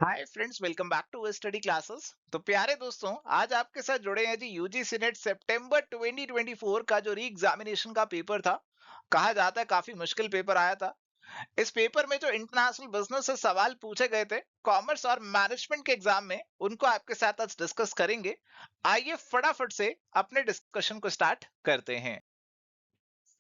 Hi friends, welcome back to study classes. तो प्यारे दोस्तों, आज आपके साथ जुड़े हैं जी यूजीसी नेट सितंबर 2024 का जो री एग्जामिनेशन का पेपर था। कहा जाता है काफी मुश्किल पेपर आया था। इस पेपर में जो इंटरनेशनल बिजनेस से सवाल पूछे गए थे कॉमर्स और मैनेजमेंट के एग्जाम में, उनको आपके साथ आज डिस्कस करेंगे। आइए फटाफट से अपने डिस्कशन को स्टार्ट करते हैं।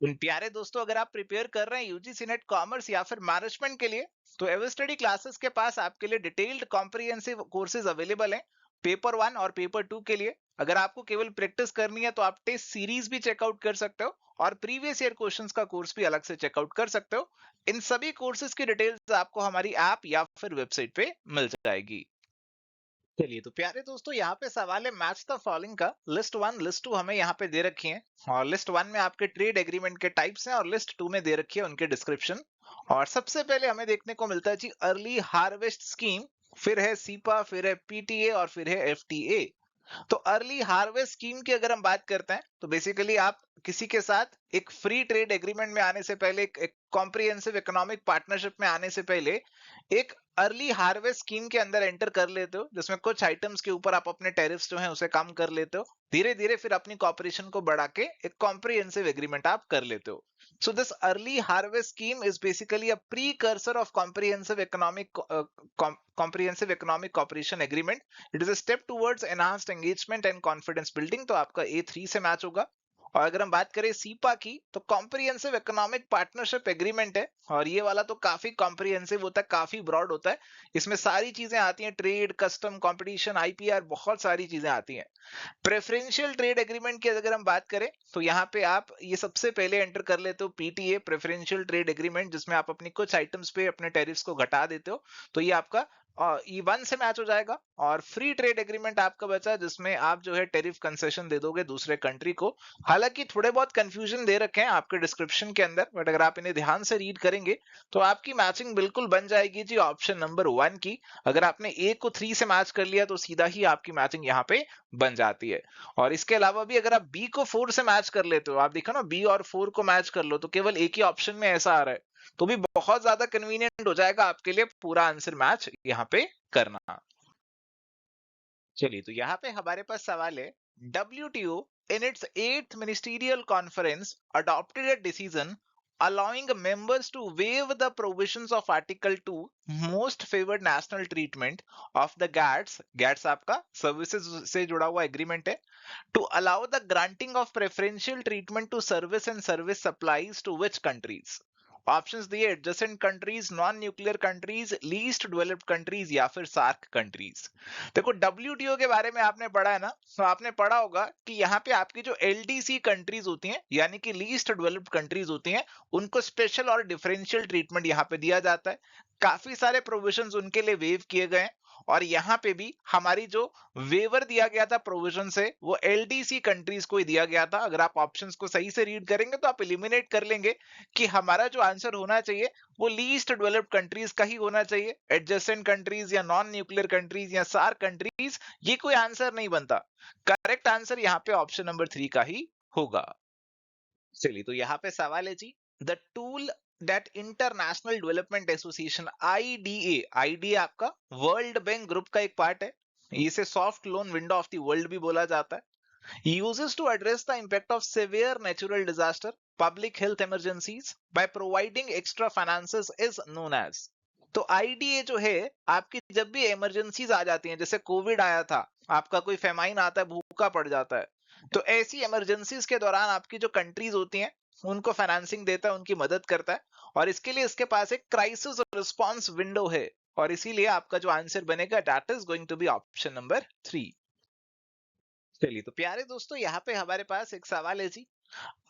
उन प्यारे दोस्तों, अगर आप प्रिपेयर कर रहे हैं यूजीसी नेट कॉमर्स या फिर मैनेजमेंट के लिए, तो एवर स्टडी क्लासेस के पास आपके लिए डिटेल्ड कॉम्प्रिहेंसिव कोर्सेज अवेलेबल हैं। पेपर 1 और पेपर 2 के लिए अगर आपको केवल प्रैक्टिस करनी है तो आप टेस्ट सीरीज भी चेकआउट कर सकते हो और प्रीवियस ईयर क्वेश्चंस का कोर्स भी अलग से चेकआउट कर सकते हो। इन सभी कोर्सेज की डिटेल्स आपको हमारी ऐप या फिर वेबसाइट पे मिल जाएगी। चलिए, तो प्यारे दोस्तों, यहाँ पे सवाल है मैच द फॉलोइंग का। लिस्ट 1 लिस्ट 2 हमें यहाँ पे दे रखी है, और लिस्ट 1 में आपके ट्रेड एग्रीमेंट के टाइप्स हैं और लिस्ट 2 में दे रखी है उनके डिस्क्रिप्शन। और सबसे पहले हमें देखने को मिलता है जी अर्ली हार्वेस्ट स्कीम, फिर है सीपा, फिर है पीटीए और फिर है एफटीए। तो अर्ली हार्वेस्ट स्कीम की अगर हम बात करते हैं तो बेसिकली आप किसी के साथ एक फ्री ट्रेड एग्रीमेंट में आने से पहले, एक कॉम्प्रिहेंसिव इकोनॉमिक पार्टनरशिप में आने से पहले, एक अर्ली हार्वेस्ट स्कीम के अंदर एंटर कर लेते हो, जिसमें कुछ आइटम्स के ऊपर आप अपने टैरिफ्स जो हैं उसे कम कर लेते हो। धीरे धीरे फिर अपनी कॉपरेशन को बढ़ा के एक कॉम्प्रिहेंसिव एग्रीमेंट आप कर लेते हो। So this early harvest scheme is basically a precursor of comprehensive economic cooperation agreement. It is a step towards enhanced engagement and confidence building. तो आपका A3 से मैच होगा। और अगर हम बात करें सीपा की, तो कॉम्प्रिहेंसिव इकोनॉमिक पार्टनरशिप एग्रीमेंट है, और ये वाला तो काफी कॉम्प्रिहेंसिव होता है, काफी ब्रॉड होता है। इसमें सारी चीजें आती हैं, ट्रेड, कस्टम, कंपटीशन, आईपीआर, बहुत सारी चीजें आती हैं। प्रेफरेंशियल ट्रेड एग्रीमेंट की अगर हम बात करें तो यहाँ पे आप ये सबसे पहले एंटर कर लेते हो पीटीए, प्रेफरेंशियल ट्रेड एग्रीमेंट, जिसमें आप अपनी कुछ आइटम्स पे अपने टैरिफ्स को घटा देते हो। तो ये आपका E1 से मैच हो जाएगा। और फ्री ट्रेड एग्रीमेंट आपका बचा, जिसमें आप जो है टैरिफ कंसेशन दे दोगे दूसरे कंट्री को। हालांकि थोड़े बहुत कंफ्यूजन दे रखे हैं आपके डिस्क्रिप्शन के अंदर, बट अगर आप इन्हें ध्यान से रीड करेंगे तो आपकी मैचिंग बिल्कुल बन जाएगी जी ऑप्शन नंबर 1 की। अगर आपने ए को 3 से मैच कर लिया तो सीधा ही आपकी मैचिंग यहाँ पे बन जाती है। और इसके अलावा भी अगर आप बी को 4 से मैच कर लेते हो, आप देखो ना, बी और 4 को मैच कर लो तो केवल एक ही ऑप्शन में ऐसा आ रहा है, तो भी बहुत ज्यादा कन्वीनियंट हो जाएगा आपके लिए पूरा आंसर मैच यहाँ पे करना। चलिए, तो यहाँ पे हमारे पास सवाल है, WTO in its 8th ministerial conference adopted a decision allowing members to waive the provisions of Article 2 most favored national treatment of the GATS आपका सर्विसेज से जुड़ा हुआ एग्रीमेंट है, to allow the granting of preferential treatment to service and service supplies to which countries। Options दिए, adjacent countries, non nuclear countries, least developed countries या फिर SAARC countries. देखो, WTO के बारे में आपने पढ़ा है ना, तो आपने पढ़ा होगा कि यहाँ पे आपकी जो एलडीसी कंट्रीज होती हैं, यानी कि लीस्ट डेवलप्ड कंट्रीज होती हैं, उनको स्पेशल और डिफरेंशियल ट्रीटमेंट यहाँ पे दिया जाता है। काफी सारे प्रोविजंस उनके लिए वेव किए गए हैं। और यहाँ पे भी हमारी जो वेवर दिया गया था प्रोविजन से, वो एलडीसी कंट्रीज को ही दिया गया था। अगर आप ऑप्शंस को सही से रीड करेंगे तो आप एलिमिनेट कर लेंगे कि हमारा जो आंसर होना चाहिए वो लीस्ट डेवलप्ड कंट्रीज का ही होना चाहिए। एडजेसेंट कंट्रीज या नॉन न्यूक्लियर कंट्रीज या सार्क कंट्रीज, ये कोई आंसर नहीं बनता। करेक्ट आंसर यहाँ पे ऑप्शन नंबर 3 का ही होगा। चलिए, तो यहाँ पे सवाल है जी, the tool that International development Association IDA आपका वर्ल्ड बैंक ग्रुप का एक पार्ट है। इसे soft loan window of the world भी बोला जाता है। Uses to address the impact of severe natural disaster, public health emergencies by providing extra finances is known as. तो आईडीए जो है, आपकी जब भी इमरजेंसीज आ जाती हैं, जैसे कोविड आया था, आपका कोई फेमाइन आता है, भूखा पड़ जाता है, तो ऐसी इमरजेंसीज के दौरान आपकी जो कंट्रीज होती हैं उनको फाइनेंसिंग देता है, उनकी मदद करता है। और इसके लिए इसके पास एक क्राइसिस रिस्पांस विंडो है, और इसीलिए आपका जो आंसर बनेगा that is going to be option number 3। चलिए, तो प्यारे दोस्तों, यहाँ पे हमारे पास एक सवाल है जी,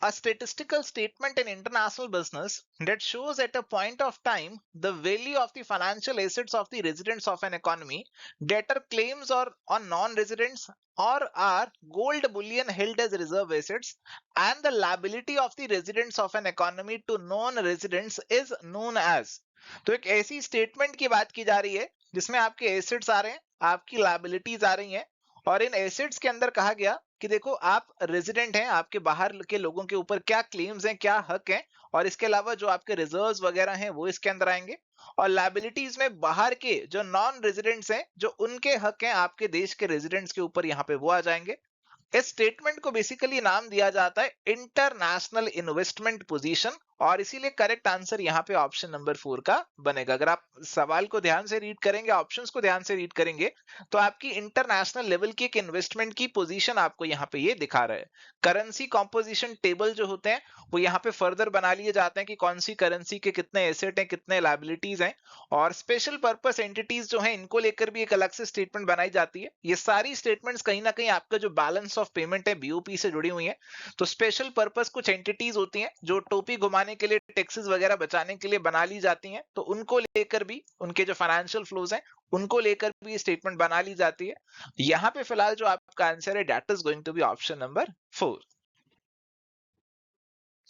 a statistical statement in international business that shows at a point of time the value of the financial assets of the residents of an economy, debtor claims or on non-residents or are gold bullion held as reserve assets, and the liability of the residents of an economy to non-residents is known as। तो एक ऐसी statement की बात की जा रही है जिसमें आपके एसेट्स आ रहे हैं, आपकी लाइबिलिटीज आ रही हैं, और इन एसेट्स के अंदर कहा गया कि देखो आप रेजिडेंट हैं, आपके बाहर के लोगों के ऊपर क्या क्लेम्स हैं, क्या हक हैं, और इसके अलावा जो आपके रिजर्व्स वगैरह हैं वो इसके अंदर आएंगे। और लायबिलिटीज में बाहर के जो नॉन रेजिडेंट्स हैं, जो उनके हक हैं आपके देश के रेजिडेंट्स के ऊपर, यहाँ पे वो आ जाएंगे। इस स्टेटमेंट को बेसिकली नाम दिया जाता है इंटरनेशनल इन्वेस्टमेंट पोजीशन, और इसीलिए करेक्ट आंसर यहाँ पे ऑप्शन नंबर 4 का बनेगा। अगर आप सवाल को ध्यान से रीड करेंगे, ऑप्शंस को ध्यान से रीड करेंगे, तो आपकी इंटरनेशनल लेवल की एक इन्वेस्टमेंट की पोजीशन आपको यहाँ पे ये दिखा रहा है। करेंसी कॉम्पोजिशन टेबल जो होते हैं वो यहाँ पे फर्दर बना लिए जाते हैं कि कौन सी करेंसी के कितने एसेट हैं, कितने लायबिलिटीज हैं, और स्पेशल पर्पस एंटिटीज जो हैं इनको लेकर भी एक अलग से स्टेटमेंट बनाई जाती है। ये सारी स्टेटमेंट्स कहीं ना कहीं आपका जो बैलेंस ऑफ पेमेंट है बीओपी से जुड़ी हुई है। तो स्पेशल पर्पस कुछ एंटिटीज होती हैं जो टोपी घुमाने के लिए, टैक्सेस वगैरह बचाने के लिए बना ली जाती हैं, तो उनको लेकर भी, उनके जो फाइनेंशियल फ्लोज हैं उनको लेकर भी स्टेटमेंट बना ली जाती है। यहाँ पे फिलहाल जो आपका आंसर है that is going to be option number 4।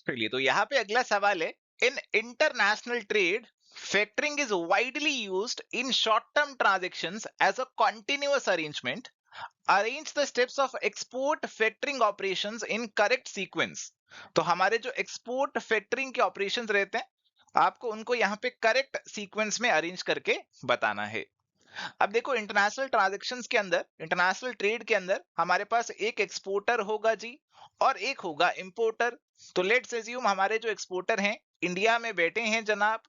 चलिए, तो यहाँ पे अगला सवाल है, in international trade factoring is widely used in short-term transactions as a continuous arrangement. Arrange the steps of export factoring operations in correct sequence. तो हमारे जो एक्सपोर्ट फैक्टरिंग के ऑपरेशंस रहते हैं आपको उनको यहाँ पे करेक्ट सीक्वेंस में अरेंज करके बताना है। अब देखो, इंटरनेशनल ट्रांजैक्शंस के अंदर, इंटरनेशनल ट्रेड के अंदर हमारे पास एक एक्सपोर्टर होगा जी और एक होगा इंपोर्टर। तो लेट्स एज्यूम हमारे जो एक्सपोर्टर हैं इंडिया में बैठे हैं जनाब,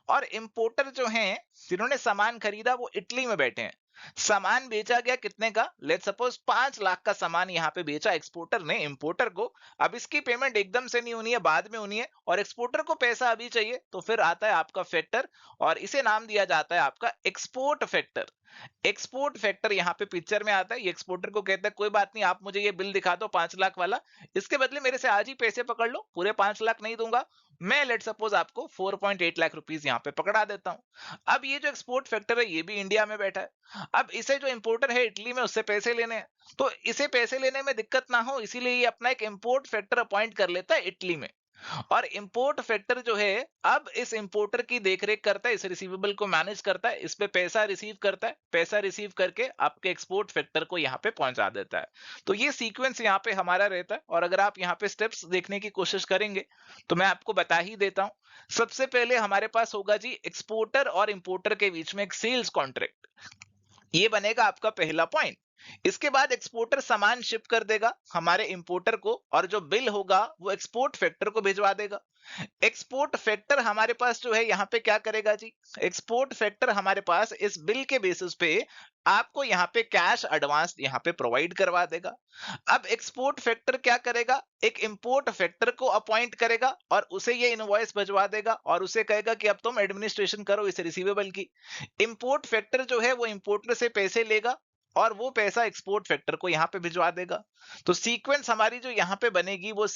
और इंपोर्टर जो हैं जिन्होंने सामान खरीदा वो इटली में बैठे हैं। सामान बेचा गया कितने का, लेट्स सपोज 5 लाख का सामान यहाँ पे बेचा एक्सपोर्टर ने इंपोर्टर को। अब इसकी पेमेंट एकदम से नहीं होनी है, बाद में होनी है, और एक्सपोर्टर को पैसा अभी चाहिए, तो फिर आता है आपका फैक्टर, और इसे नाम दिया जाता है आपका एक्सपोर्ट फैक्टर। एक्सपोर्ट फैक्टर यहाँ पे पिक्चर में आता है। ये एक्सपोर्टर को कहता है कोई बात नहीं, आप मुझे ये बिल दिखा दो 5 लाख वाला, इसके बदले मेरे से आज ही पैसे पकड़ लो, पूरे 5 लाख नहीं दूंगा, मैं लेट सपोज आपको 4.8 लाख रुपीस यहाँ पे पकड़ा देता हूं। अब ये जो एक्सपोर्ट फैक्टर है ये भी इंडिया में बैठा है। अब इसे जो इंपोर्टर है इटली में, उससे पैसे लेने हैं, तो इसे पैसे लेने में दिक्कत ना हो इसीलिए ये अपना एक इंपोर्ट फैक्टर अपॉइंट कर लेता है इटली में। और इंपोर्ट फैक्टर जो है अब इस इंपोर्टर की देखरेख करता है, इस रिसीवेबल को मैनेज करता है, इस पे पैसा रिसीव करता है, पैसा रिसीव करके आपके एक्सपोर्ट फैक्टर को यहाँ पे पहुंचा देता है। तो ये सीक्वेंस यहाँ पे हमारा रहता है, और अगर आप यहाँ पे स्टेप्स देखने की कोशिश करेंगे तो मैं आपको बता ही देता हूं। सबसे पहले हमारे पास होगा जी एक्सपोर्टर और इंपोर्टर के बीच में एक सेल्स कॉन्ट्रैक्ट, ये बनेगा आपका पहला पॉइंट। इसके बाद एक्सपोर्टर सामान शिप कर देगा हमारे इंपोर्टर को, और जो बिल होगा वो एक्सपोर्ट फैक्टर को भिजवा देगा। एक्सपोर्ट फैक्टर हमारे पास जो है यहाँ पे क्या करेगा जी, एक्सपोर्ट फैक्टर हमारे पास इस बिल के बेसिस पे आपको यहाँ पे कैश एडवांस यहाँ पे प्रोवाइड करवा देगा। अब एक्सपोर्ट फैक्टर क्या करेगा, एक इंपोर्ट फैक्टर को अपॉइंट करेगा और उसे ये इनवॉइस भिजवा देगा, और उसे कहेगा कि अब तुम एडमिनिस्ट्रेशन करो इस रिसीवेबल की। इंपोर्ट फैक्टर जो है वो इंपोर्टर से पैसे लेगा और वो पैसा एक्सपोर्ट फैक्टर को यहाँ पे भिजवा देगा। तो सीक्वेंस हमारी जो यहाँ पे बनेगी वो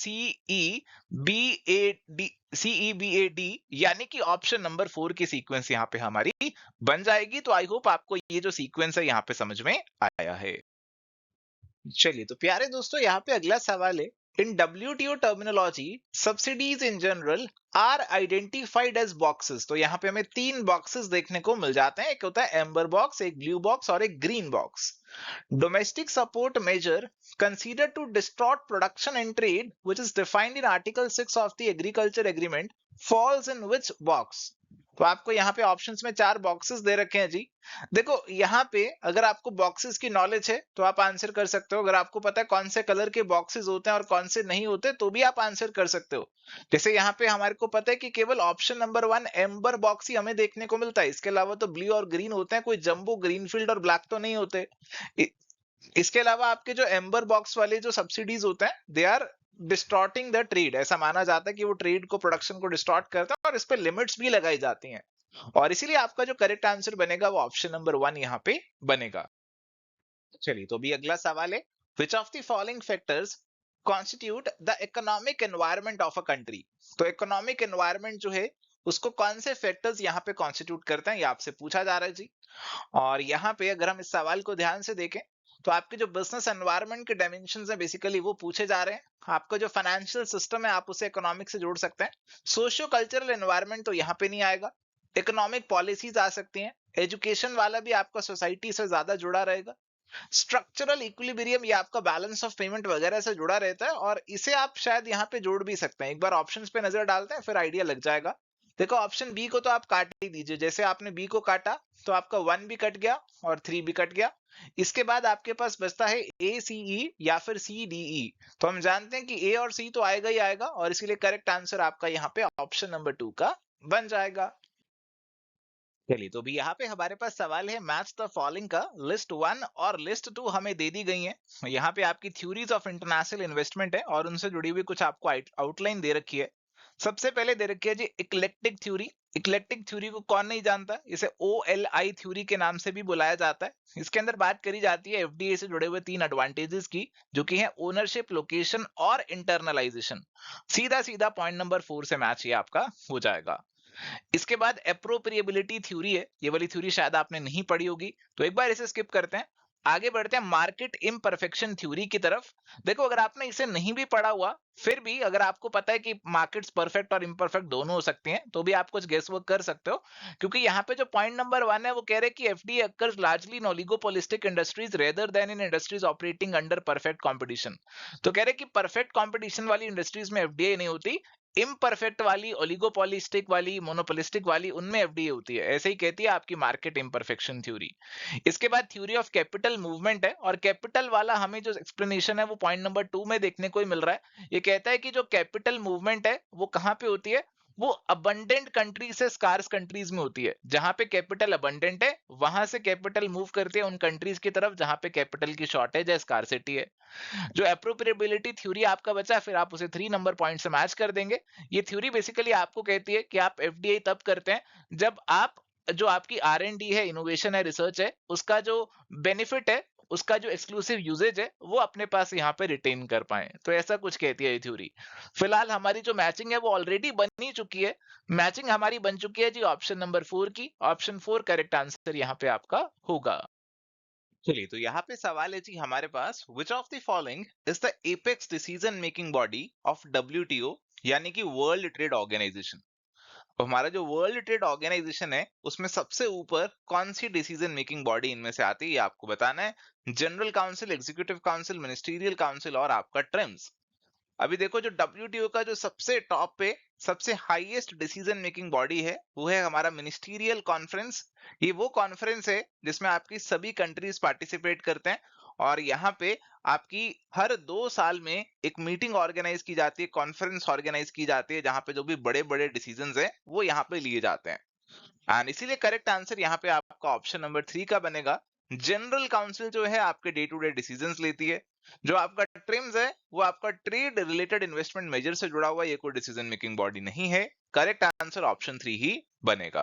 CEBAD यानी कि ऑप्शन नंबर 4 की सीक्वेंस यहाँ पे हमारी बन जाएगी। तो आई होप आपको ये जो सीक्वेंस है यहाँ पे समझ में आया है। चलिए, तो प्यारे दोस्तों यहाँ पे अगला सवाल है, in WTO terminology subsidies in general are identified as boxes. तो यहाँ पे हमें 3 बॉक्सेस देखने को मिल जाते हैं, एक होता है एम्बर बॉक्स, एक ब्लू बॉक्स और एक green box. Domestic support measure considered to distort production and trade which is defined in article 6 of the agriculture agreement falls in which box। तो आपको यहाँ पे ऑप्शंस में 4 बॉक्सेस दे रखे हैं जी। देखो यहाँ पे अगर आपको बॉक्सेस की नॉलेज है तो आप आंसर कर सकते हो, अगर आपको पता है कौन से कलर के बॉक्सेस होते हैं और कौन से नहीं होते तो भी आप आंसर कर सकते हो। जैसे यहाँ पे हमारे को पता है कि केवल ऑप्शन नंबर 1 एम्बर बॉक्स ही हमें देखने को मिलता है, इसके अलावा तो ब्लू और ग्रीन होते हैं, कोई जंबो, ग्रीनफील्ड और ब्लैक तो नहीं होते। इसके अलावा आपके जो एम्बर बॉक्स वाले जो सब्सिडीज होते हैं they are distorting the trade, ऐसा माना जाता है कि वो ट्रेड को, प्रोडक्शन को डिस्टॉर्ट करता है और इस पे लिमिट्स भी लगाई जाती हैं, और इसीलिए आपका जो करेक्ट आंसर बनेगा वो ऑप्शन नंबर 1 यहाँ पे बनेगा। चलिए, तो भी अगला सवाल है, which of the following factors constitute the economic environment of a country। तो इकोनॉमिक एनवायरनमेंट जो है उसको कौन से फैक्टर्स यहाँ पे कॉन्स्टिट्यूट करते हैं, ये आपसे पूछा जा रहा है जी। और यहाँ पे अगर हम इस सवाल को ध्यान से देखें तो आपके जो बिजनेस एनवायरनमेंट के डायमेंशंस हैं बेसिकली वो पूछे जा रहे हैं। आपका जो फाइनेंशियल सिस्टम है आप उसे इकोनॉमिक से जोड़ सकते हैं। सोशियो कल्चरल एनवायरनमेंट तो यहाँ पे नहीं आएगा। इकोनॉमिक पॉलिसीज आ सकती हैं। एजुकेशन वाला भी आपका सोसाइटी से ज्यादा जुड़ा रहेगा। स्ट्रक्चरल इक्विलिब्रियम ये आपका बैलेंस ऑफ पेमेंट वगैरह से जुड़ा रहता है और इसे आप शायद यहाँ पे जोड़ भी सकते हैं। एक बार ऑप्शंस पे नजर डालते हैं फिर आइडिया लग जाएगा। देखो ऑप्शन बी को तो आप काट ही दीजिए, जैसे आपने बी को काटा तो आपका 1 भी कट गया और 3 भी कट गया। इसके बाद आपके पास बचता है ए सी ई या फिर सी डी ई। तो हम जानते हैं कि ए और सी तो आएगा ही आएगा और इसीलिए करेक्ट आंसर आपका यहाँ पे ऑप्शन नंबर 2 का बन जाएगा। चलिए तो भी यहाँ पे हमारे पास सवाल है मैच द फॉलोइंग का। लिस्ट 1 और लिस्ट 2 हमें दे दी गई है। यहाँ पे आपकी थ्योरीज ऑफ इंटरनेशनल इन्वेस्टमेंट है और उनसे जुड़ी हुई कुछ आपको आउटलाइन दे रखी है। सबसे पहले दे रखी है जी इक्लेक्टिक थ्योरी। इक्लेक्टिक थ्योरी को कौन नहीं जानता, इसे OLI थ्योरी के नाम से भी बुलाया जाता है। इसके अंदर बात करी जाती है एफडीए से जुड़े हुए 3 एडवांटेजेस की, जो कि है ओनरशिप, लोकेशन और इंटरनलाइजेशन। सीधा सीधा पॉइंट नंबर 4 से मैच ये आपका हो जाएगा। इसके बाद एप्रोप्रिएबिलिटी थ्योरी है, ये वाली थ्योरी शायद आपने नहीं पढ़ी होगी, तो एक बार इसे स्किप करते हैं। आगे बढ़ते हैं मार्केट इम्परफेक्शन थ्योरी की तरफ। देखो अगर आपने इसे नहीं भी पढ़ा हुआ, फिर भी अगर आपको पता है कि मार्केट्स परफेक्ट और इम्परफेक्ट दोनों हो सकती हैं, तो भी आप कुछ गेस वर्क कर सकते हो। क्योंकि यहाँ पे जो पॉइंट नंबर 1 है वो कह रहे हैं कि FDA occurs largely in oligopolistic industries rather than in industries operating under perfect competition. तो कह रहे हैं कि परफेक्ट कंपटीशन वाली इंडस्ट्रीज में एफडीए नहीं होती, इम्परफेक्ट वाली, ओलिगोपोलिस्टिक वाली, मोनोपोलिस्टिक वाली, उनमें एफडीए होती है। ऐसे ही कहती है आपकी मार्केट इम्परफेक्शन थ्योरी। इसके बाद थ्योरी ऑफ कैपिटल मूवमेंट है और कैपिटल वाला हमें जो एक्सप्लेनेशन है वो पॉइंट नंबर 2 में देखने को ही मिल रहा है। ये कहता है कि जो कैपिटल मूवमेंट है वो कहाँ पे होती है, वो अबंडेंट कंट्री से स्कार्स कंट्रीज में होती है। जहां पे कैपिटल अबंडेंट है वहां से कैपिटल मूव करती है उन कंट्रीज की तरफ जहां पे कैपिटल की शॉर्टेज है, स्कार्सिटी है। जो एप्रोप्रिएबिलिटी थ्योरी आपका बचा फिर आप उसे 3 नंबर पॉइंट से मैच कर देंगे। ये थ्योरी बेसिकली आपको कहती है कि आप एफडीआई तब करते हैं जब आप जो आपकी R&D है, इनोवेशन है, रिसर्च है, उसका जो बेनिफिट है, उसका जो एक्सक्लूसिव यूजेज है वो अपने पास यहाँ पे रिटेन कर पाए। तो ऐसा कुछ कहती है ये थ्योरी। फिलहाल हमारी जो मैचिंग है वो ऑलरेडी बन ही चुकी है। मैचिंग हमारी बन चुकी है जी ऑप्शन नंबर 4 की। ऑप्शन 4 करेक्ट आंसर यहाँ पे आपका होगा। चलिए तो यहाँ पे सवाल है जी हमारे पास, which of the following is the apex decision making body of WTO, यानी कि वर्ल्ड ट्रेड ऑर्गेनाइजेशन। तो हमारा जो वर्ल्ड ट्रेड ऑर्गेनाइजेशन है उसमें सबसे ऊपर कौन सी डिसीजन मेकिंग बॉडी इनमें से आती है, ये आपको बताना है। General council, executive council, ministerial council और आपका ट्रिम्स। अभी देखो जो WTO का जो सबसे टॉप पे सबसे हाईएस्ट डिसीजन मेकिंग बॉडी है वो है हमारा मिनिस्टीरियल कॉन्फ्रेंस। ये वो कॉन्फ्रेंस है जिसमें आपकी सभी कंट्रीज पार्टिसिपेट करते हैं और यहाँ पे आपकी हर 2 साल में एक मीटिंग ऑर्गेनाइज की जाती है, कॉन्फ्रेंस ऑर्गेनाइज की जाती है, जहां पे जो भी बड़े बड़े डिसीजंस हैं वो यहाँ पे लिए जाते हैं। एंड इसीलिए करेक्ट आंसर यहाँ पे आपका ऑप्शन नंबर 3 का बनेगा। जनरल काउंसिल जो है आपके डे टू डे डिसीजंस लेती है। जो आपका ट्रिम्स है वो आपका ट्रेड रिलेटेड इन्वेस्टमेंट मेजर से जुड़ा हुआ ये कोई डिसीजन मेकिंग बॉडी नहीं है। करेक्ट आंसर ऑप्शन 3 ही बनेगा।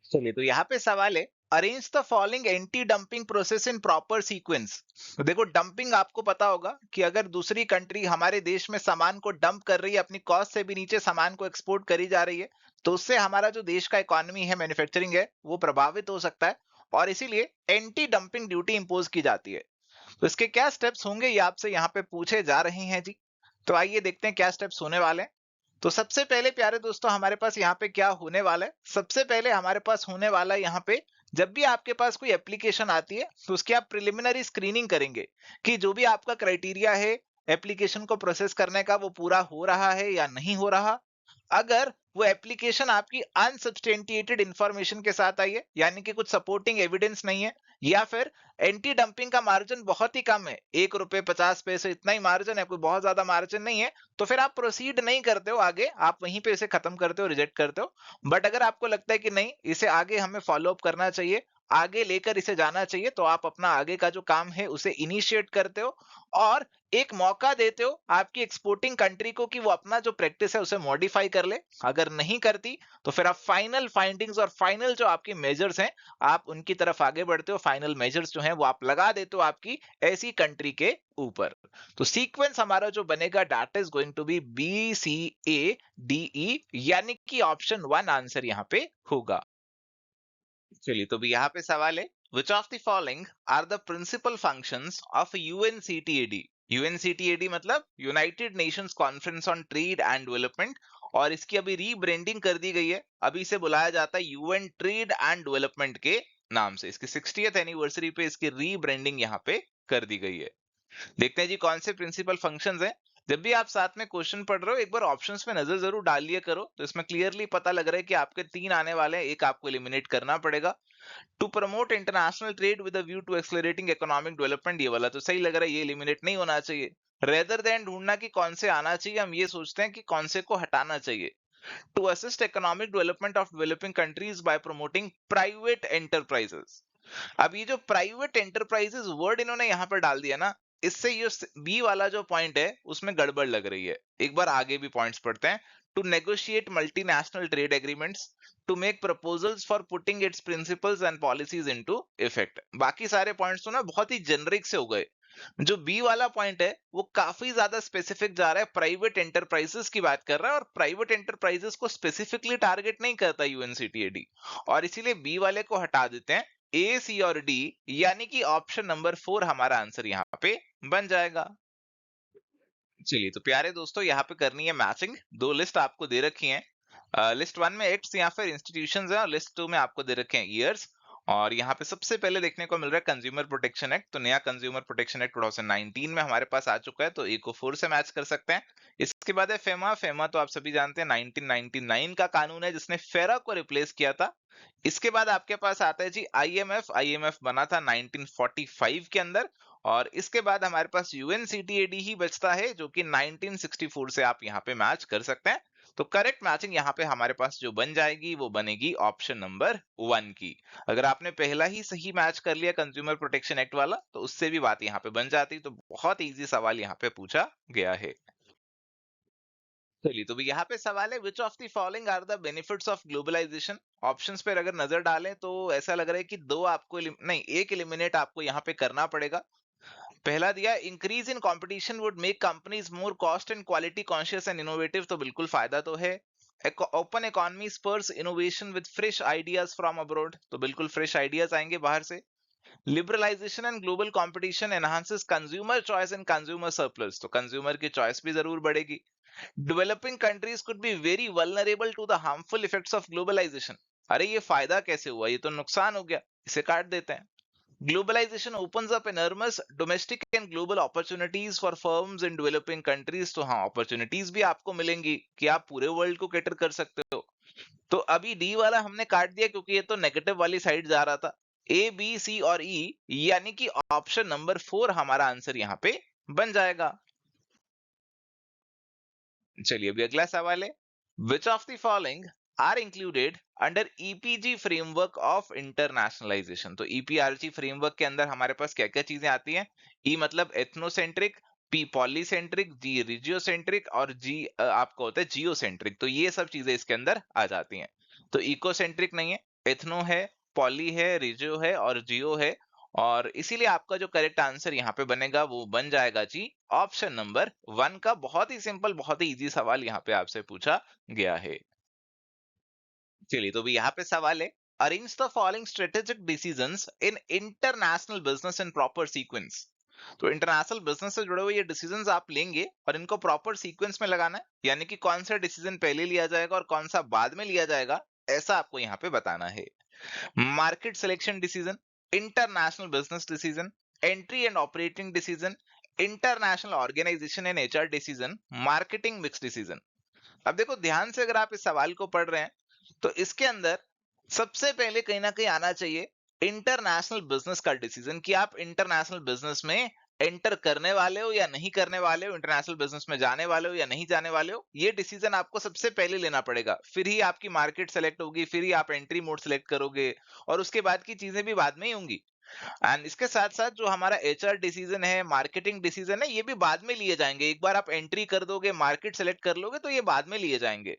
चलिए तो यहाँ पे सवाल है, arrange the following anti dumping process in proper sequence. तो देखो डंपिंग आपको पता होगा कि अगर दूसरी कंट्री हमारे देश में सामान को डंप कर रही है, अपनी कॉस्ट से भी नीचे सामान को एक्सपोर्ट करी जा रही है, तो उससे हमारा जो देश का इकोनॉमी है, मैन्युफैक्चरिंग है, वो प्रभावित हो सकता है और इसीलिए एंटी डंपिंग ड्यूटी इंपोज की जाती है। तो इसके क्या स्टेप्स होंगे ये आपसे यहाँ पे पूछे जा रहे हैं जी। तो आइए देखते हैं क्या स्टेप्स होने वाले हैं। तो सबसे पहले प्यारे दोस्तों हमारे पास यहाँ पे क्या होने वाला है, सबसे पहले हमारे पास होने वाला है यहाँ पे, जब भी आपके पास कोई एप्लीकेशन आती है तो उसकी आप प्रिलिमिनरी स्क्रीनिंग करेंगे कि जो भी आपका क्राइटेरिया है एप्लीकेशन को प्रोसेस करने का वो पूरा हो रहा है या नहीं हो रहा। अगर वो एप्लीकेशन आपकी अनसब्सटेंटिएटेड इंफॉर्मेशन के साथ आई है, यानी कि कुछ सपोर्टिंग एविडेंस नहीं है, या फिर एंटी डंपिंग का मार्जिन बहुत ही कम है, ₹1.50 इतना ही मार्जिन है, कोई बहुत ज्यादा मार्जिन नहीं है, तो फिर आप प्रोसीड नहीं करते हो आगे, आप वहीं पे इसे खत्म करते हो, रिजेक्ट करते हो। बट अगर आपको लगता है कि नहीं इसे आगे हमें फॉलो अप करना चाहिए, आगे लेकर इसे जाना चाहिए, तो आप अपना आगे का जो काम है उसे इनिशिएट करते हो और एक मौका देते हो आपकी एक्सपोर्टिंग कंट्री को कि वो अपना जो प्रैक्टिस है उसे मॉडिफाई कर ले। अगर नहीं करती तो फिर आप फाइनल फाइंडिंग्स और फाइनल जो आपकी मेजर्स हैं आप उनकी तरफ आगे बढ़ते हो। फाइनल मेजर्स जो हैं वो आप लगा देते हो आपकी ऐसी कंट्री के ऊपर। तो सीक्वेंस हमारा जो बनेगा that is going to be BCADE, यानी कि ऑप्शन 1 आंसर यहाँ पे होगा। चलिए तो भी यहाँ पे सवाल है, which of the following are the principal functions of UNCTAD। UNCTAD मतलब United Nations conference on trade and development, और इसकी अभी रीब्रांडिंग कर दी गई है, अभी इसे बुलाया जाता है UN ट्रेड एंड डेवलपमेंट के नाम से। इसकी 60th एनिवर्सरी पे इसकी रीब्रांडिंग यहाँ पे कर दी गई है। देखते हैं जी कौन से प्रिंसिपल फंक्शंस हैं। जब भी आप साथ में क्वेश्चन पढ़ रहे हो एक बार ऑप्शंस में नजर जरूर डाल लिया करो, तो इसमें क्लियरली पता लग रहा है कि आपके 3 आने वाले हैं, एक आपको एलिमिनेट करना पड़ेगा। To promote international trade with a view to accelerating economic development, ये वाला तो सही लग रहा है, ये एलिमिनेट नहीं होना चाहिए। रेदर देन ढूंढना कि कौन से आना चाहिए, हम ये सोचते हैं कि कौन से को हटाना चाहिए। To assist economic development of developing countries by promoting private enterprises. अब ये जो प्राइवेट एंटरप्राइजेस वर्ड इन्होंने यहाँ पर डाल दिया ना, इससे ये बी वाला जो पॉइंट है उसमें गड़बड़ लग रही है। एक बार आगे भी पॉइंट्स पढ़ते हैं। To negotiate multinational trade agreements, to make proposals for putting its principles and policies into effect. बाकी सारे पॉइंट्स तो ना बहुत ही जेनरिक से हो गए। जो बी वाला पॉइंट है वो काफी ज्यादा स्पेसिफिक जा रहा है, प्राइवेट एंटरप्राइजेस की बात कर रहा है, और प्राइवेट एंटरप्राइजेस को स्पेसिफिकली टारगेट नहीं करता यूएनसीटीएडी, और इसीलिए बी वाले को हटा देते हैं। ए, सी और डी, यानी कि ऑप्शन नंबर 4 हमारा आंसर यहाँ पे बन जाएगा। चलिए तो प्यारे दोस्तों, यहाँ पे करनी है मैचिंग। दो लिस्ट आपको दे रखी हैं। लिस्ट 1 में एक्ट्स या फिर इंस्टीट्यूशंस है, और लिस्ट 2 में आपको दे रखे हैं ईयर्स। और यहाँ पे सबसे पहले देखने को मिल रहा है कंज्यूमर प्रोटेक्शन एक्ट। तो नया कंज्यूमर प्रोटेक्शन एक्ट 2019 में हमारे पास आ चुका है, तो ए को 4 से मैच कर सकते हैं। इसके बाद है फेमा। फेमा तो आप सभी जानते हैं 1999 का कानून है जिसने फेरा को रिप्लेस किया था। इसके बाद आपके पास आता है जी आईएमएफ। आईएमएफ बना था 1945 के अंदर। और इसके बाद हमारे पास यूएनसीटीएडी ही बचता है, जो कि 1964 से आप यहाँ पे मैच कर सकते हैं। तो करेक्ट मैचिंग यहाँ पे हमारे पास जो बन जाएगी वो बनेगी ऑप्शन नंबर 1 की। अगर आपने पहला ही सही मैच कर लिया कंज्यूमर प्रोटेक्शन एक्ट वाला, तो उससे भी बात यहाँ पे बन जाती। तो बहुत इजी सवाल यहाँ पे पूछा गया है। चलिए तो भी यहाँ पे सवाल है, which of the following are the benefits of globalization. Options पर अगर नजर डालें तो ऐसा लग रहा है कि दो आपको नहीं, एक एलिमिनेट आपको यहाँ पे करना पड़ेगा। पहला दिया increase in competition would make companies more cost and quality conscious and innovative, तो बिल्कुल फायदा तो है। Open economy spurs innovation with fresh ideas from abroad, तो बिल्कुल फ्रेश आइडियाज आएंगे बाहर से। Liberalization and global competition enhances consumer choice and consumer surplus, तो कंज्यूमर की चॉइस भी जरूर बढ़ेगी। Developing countries could be very vulnerable to the harmful effects of globalization, अरे ये फायदा कैसे हुआ, ये तो नुकसान हो गया, इसे काट देते हैं। Globalization opens up enormous domestic and global opportunities for firms in developing countries, तो हाँ अपॉर्चुनिटीज भी आपको मिलेंगी कि आप पूरे वर्ल्ड को कैटर कर सकते हो। तो अभी डी वाला हमने काट दिया क्योंकि ये तो नेगेटिव वाली साइड जा रहा था। ए, बी, सी और ई, यानी कि ऑप्शन नंबर 4 हमारा आंसर यहाँ पे बन जाएगा। चलिए अभी अगला सवाल है, which of the following are included under EPG framework of internationalization. तो ईपीआरजी फ्रेमवर्क के अंदर हमारे पास क्या क्या चीजें आती हैं। ई मतलब एथनोसेंट्रिक, पी पॉलीसेंट्रिक, जी रिजियोसेंट्रिक, और जी आपको होता है जियोसेंट्रिक। तो ये सब चीजें इसके अंदर आ जाती हैं। तो इकोसेंट्रिक नहीं है, एथनो है, पॉली है, रिजियो है और जियो है। और इसीलिए आपका जो करेक्ट आंसर यहाँ पे बनेगा वो बन जाएगा जी ऑप्शन नंबर 1 का। बहुत ही सिंपल, बहुत ही इजी सवाल यहाँ पे आपसे पूछा गया है। चलिए तो भी यहाँ पे सवाल है, arrange the following strategic decisions in international business in proper sequence. तो इंटरनेशनल बिजनेस से जुड़े हुए ये डिसीजंस आप लेंगे और इनको प्रॉपर सीक्वेंस में लगाना है, यानी कि कौन सा डिसीजन पहले लिया जाएगा और कौन सा बाद में लिया जाएगा, ऐसा आपको यहाँ पे बताना है। Market selection decision, international business decision, entry and operating decision, international organization and HR decision, marketing mix decision. अब देखो ध्यान से अगर आप इस सवाल को पढ़ रहे हैं तो इसके अंदर सबसे पहले कहीं ना कहीं आना चाहिए इंटरनेशनल बिजनेस का डिसीजन, कि आप इंटरनेशनल बिजनेस में एंटर करने वाले हो या नहीं करने वाले हो, इंटरनेशनल बिजनेस में जाने वाले हो या नहीं जाने वाले हो। ये डिसीजन आपको सबसे पहले लेना पड़ेगा, फिर ही आपकी मार्केट सेलेक्ट होगी, फिर ही आप एंट्री मोड सेलेक्ट करोगे, और उसके बाद की चीजें भी बाद में ही होंगी। एंड इसके साथ साथ जो हमारा एचआर डिसीजन है, मार्केटिंग डिसीजन है, ये भी बाद में लिए जाएंगे। एक बार आप एंट्री कर दोगे, मार्केट सेलेक्ट कर लोगे, तो ये बाद में लिए जाएंगे।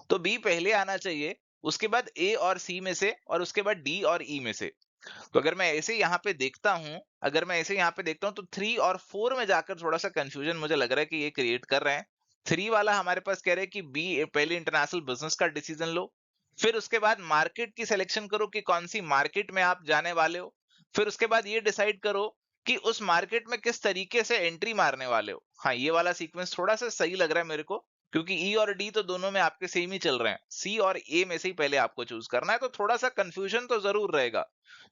तो बी पहले आना चाहिए, उसके बाद ए और सी में से, और उसके बाद डी और ई में से। तो अगर मैं ऐसे यहाँ पे देखता हूं, अगर मैं ऐसे यहाँ पे देखता हूं तो 3 और 4 में जाकर थोड़ा सा कंफ्यूजन मुझे लग रहा है कि ये क्रिएट कर रहे हैं। 3 वाला हमारे पास कह रहे हैं कि बी पहले इंटरनेशनल बिजनेस का डिसीजन लो, फिर उसके बाद मार्केट की सिलेक्शन करो कि कौन सी मार्केट में आप जाने वाले हो, फिर उसके बाद ये डिसाइड करो कि उस मार्केट में किस तरीके से एंट्री मारने वाले हो। हाँ ये वाला सीक्वेंस थोड़ा सा सही लग रहा है मेरे को, क्योंकि ई और डी तो दोनों में आपके सेम ही चल रहे हैं, सी और ए में से ही पहले आपको चूज करना है, तो थोड़ा सा कंफ्यूजन तो जरूर रहेगा।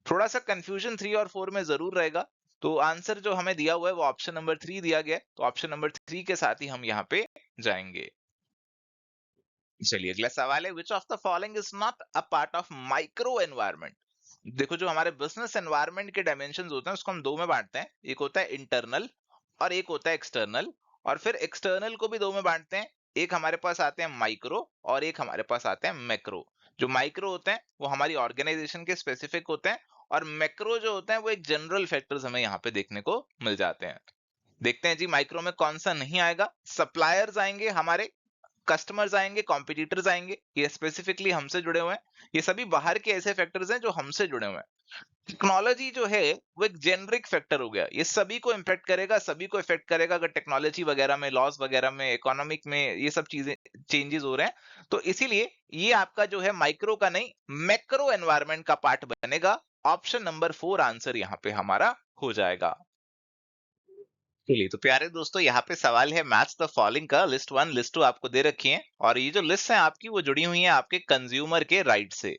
थोड़ा सा कंफ्यूजन 3 और 4 में जरूर रहेगा। तो आंसर जो हमें दिया हुआ है वो ऑप्शन नंबर 3 दिया गया है, तो ऑप्शन नंबर 3 के साथ ही हम यहाँ पे जाएंगे। चलिए अगला सवाल है, which of the following is not a part of micro environment. देखो जो हमारे बिजनेस एनवायरनमेंट के डायमेंशंस होते हैं उसको हम दो में बांटते हैं, एक होता है इंटरनल और एक होता है एक्सटर्नल। और फिर एक्सटर्नल को भी दो में बांटते हैं, एक हमारे पास आते हैं माइक्रो और एक हमारे पास आते हैं मैक्रो। जो माइक्रो होते हैं वो हमारी ऑर्गेनाइजेशन के स्पेसिफिक होते हैं, और मैक्रो जो होते हैं वो एक जनरल फैक्टर्स हमें यहाँ पे देखने को मिल जाते हैं। देखते हैं जी माइक्रो में कौन सा नहीं आएगा। सप्लायर्स आएंगे हमारे, कस्टमर्स आएंगे, कॉम्पिटिटर्स आएंगे, ये स्पेसिफिकली हमसे जुड़े हुए हैं। ये सभी बाहर के ऐसे फैक्टर्स हैं जो हमसे जुड़े हुए हैं। टेक्नोलॉजी जो है वो एक जेनरिक फैक्टर हो गया, ये सभी को इम्पैक्ट करेगा, सभी को इफेक्ट करेगा। अगर टेक्नोलॉजी वगैरह में, लॉस वगैरह में, इकोनॉमिक में ये सब चीजें चेंजेस हो रहे हैं, तो इसीलिए ये आपका जो है माइक्रो का नहीं मैक्रो एनवायरनमेंट का पार्ट बनेगा। ऑप्शन नंबर 4 आंसर यहाँ पे हमारा हो जाएगा। चलिए तो प्यारे दोस्तों यहाँ पे सवाल है, मैच द फॉलोइंग का। लिस्ट 1 लिस्ट 2 आपको दे रखी है, और ये जो लिस्ट है आपकी वो जुड़ी हुई है आपके कंज्यूमर के राइट से।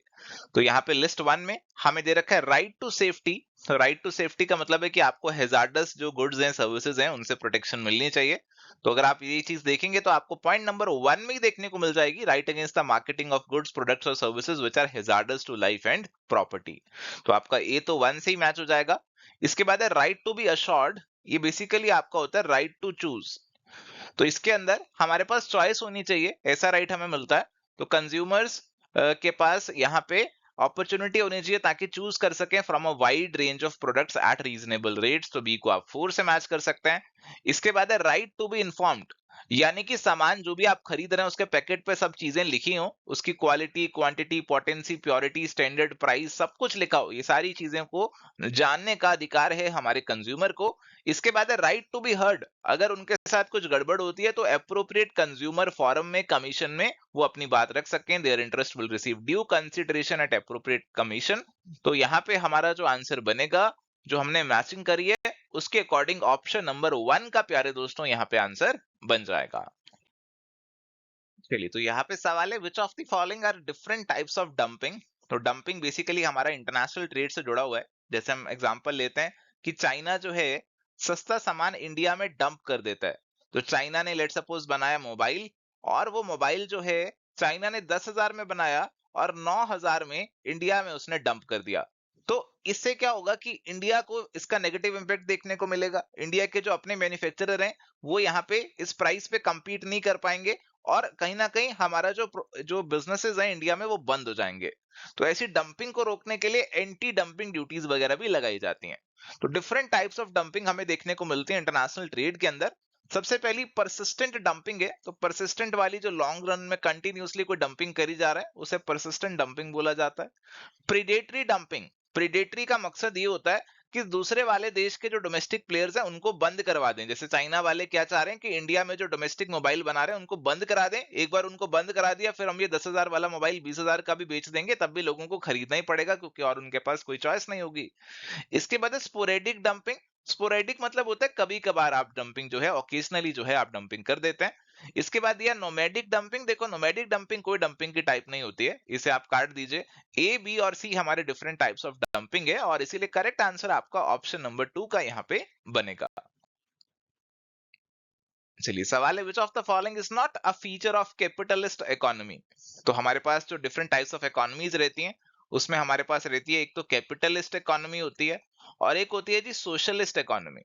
तो यहाँ पे लिस्ट 1 में हमें दे रखा है राइट टू सेफ्टी। तो राइट टू सेफ्टी का मतलब है कि आपको हैजार्डस जो गुड्स हैं, सर्विसेज हैं, उनसे प्रोटेक्शन मिलनी चाहिए। तो अगर आप ये चीज देखेंगे तो आपको पॉइंट नंबर 1 में ही देखने को मिल जाएगी, right against the marketing of goods, products और services which are hazardous to life and property. तो आपका ए तो 1 से ही मैच हो जाएगा। इसके बाद है राइट टू बी अश्योर्ड। ये बेसिकली आपका होता है राइट टू चूज। तो इसके अंदर हमारे पास चॉइस होनी चाहिए, ऐसा राइट हमें मिलता है। तो कंज्यूमर्स के पास यहाँ पे अपॉर्चुनिटी होनी चाहिए ताकि चूज कर सकें from a wide range of products at reasonable rates. तो बी को आप 4 से मैच कर सकते हैं। इसके बाद है राइट टू बी इन्फॉर्म्ड, यानी कि सामान जो भी आप खरीद रहे हैं उसके पैकेट पे सब चीजें लिखी हो, उसकी quality, quantity, potency, purity, standard, price, सब कुछ लिखा हो। ये सारी चीजें को जानने का अधिकार है हमारे कंज्यूमर को। इसके बाद है राइट टू बी हर्ड, अगर उनके साथ कुछ गड़बड़ होती है तो एप्रोप्रिएट कंज्यूमर फोरम में, कमीशन में वो अपनी बात रख सकते हैं। Their interest will receive due consideration at appropriate commission. तो यहाँ पे हमारा जो आंसर बनेगा, जो हमने मैचिंग करी है, उसके अकॉर्डिंग ऑप्शन नंबर 1 का प्यारे दोस्तों यहाँ पे आंसर बन जाएगा। चलिए तो यहाँ पे सवाल है, which of the following are different types of dumping. तो डंपिंग बेसिकली हमारा इंटरनेशनल ट्रेड से जुड़ा हुआ है। जैसे हम एग्जांपल लेते हैं कि चाइना जो है सस्ता सामान इंडिया में डंप कर देता है। तो चाइना ने लेट सपोज बनाया मोबाइल, और वो मोबाइल जो है चाइना ने 10,000 में बनाया और 9,000 में इंडिया में उसने डंप कर दिया। तो इससे क्या होगा कि इंडिया को इसका नेगेटिव इंपैक्ट देखने को मिलेगा। इंडिया के जो अपने मैन्युफैक्चरर हैं वो यहाँ पे इस प्राइस पे compete नहीं कर पाएंगे, और कहीं ना कहीं हमारा जो बिजनेसेस हैं इंडिया में वो बंद हो जाएंगे। तो ऐसी डंपिंग को रोकने के लिए एंटी डंपिंग ड्यूटीज वगैरह भी लगाई जाती हैं। तो डिफरेंट टाइप्स ऑफ डंपिंग हमें देखने को मिलती है इंटरनेशनल ट्रेड के अंदर। सबसे पहली परसिस्टेंट डंपिंग है। तो परसिस्टेंट वाली जो लॉन्ग रन में कंटिन्यूसली कोई डंपिंग करी जा रहा है उसे परसिस्टेंट डंपिंग बोला जाता है। प्रीडेटरी डंपिंग, प्रीडेटरी का मकसद ये होता है कि दूसरे वाले देश के जो डोमेस्टिक प्लेयर्स हैं उनको बंद करवा दें। जैसे चाइना वाले क्या चाह रहे हैं कि इंडिया में जो डोमेस्टिक मोबाइल बना रहे हैं उनको बंद करा दें। एक बार उनको बंद करा दिया फिर हम ये 10,000 वाला मोबाइल 20,000 का भी बेच देंगे, तब भी लोगों को खरीदना ही पड़ेगा, क्योंकि और उनके पास कोई चॉइस नहीं होगी। इसके बाद है स्पोरेडिक डंपिंग। स्पोरेडिक मतलब होता है कभी कभार आप डंपिंग जो है, ओकेजनली जो है आप डंपिंग कर देते हैं। इसके बाद दिया नोमैडिक डंपिंग। देखो नोमैडिक डंपिंग कोई डंपिंग की टाइप नहीं होती है, इसे आप काट दीजिए। ए, बी और सी हमारे डिफरेंट टाइप्स ऑफ डंपिंग है, और इसीलिए करेक्ट आंसर आपका ऑप्शन नंबर 2 का यहाँ पे बनेगा। चलिए सवाल है, which of the following is not a feature of capitalist economy. तो हमारे पास जो डिफरेंट टाइप्स ऑफ इकोनॉमीज रहती हैं उसमें हमारे पास रहती है, एक तो कैपिटलिस्ट इकोनॉमी होती है और एक होती है जी सोशलिस्ट इकोनॉमी।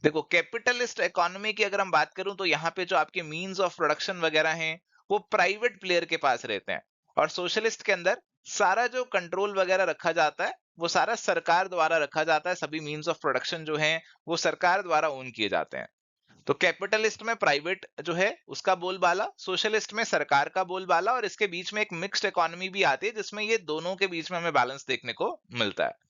देखो कैपिटलिस्ट इकोनॉमी की अगर हम बात करूं तो यहाँ पे जो आपके मीन्स ऑफ प्रोडक्शन वगैरह हैं वो प्राइवेट प्लेयर के पास रहते हैं, और सोशलिस्ट के अंदर सारा जो कंट्रोल वगैरह रखा जाता है वो सारा सरकार द्वारा रखा जाता है। सभी मीन्स ऑफ प्रोडक्शन जो हैं वो सरकार द्वारा ओन किए जाते हैं। तो कैपिटलिस्ट में प्राइवेट जो है उसका बोलबाला, सोशलिस्ट में सरकार का बोलबाला, और इसके बीच में एक मिक्स्ड इकोनॉमी भी आती है जिसमें ये दोनों के बीच में हमें बैलेंस देखने को मिलता है।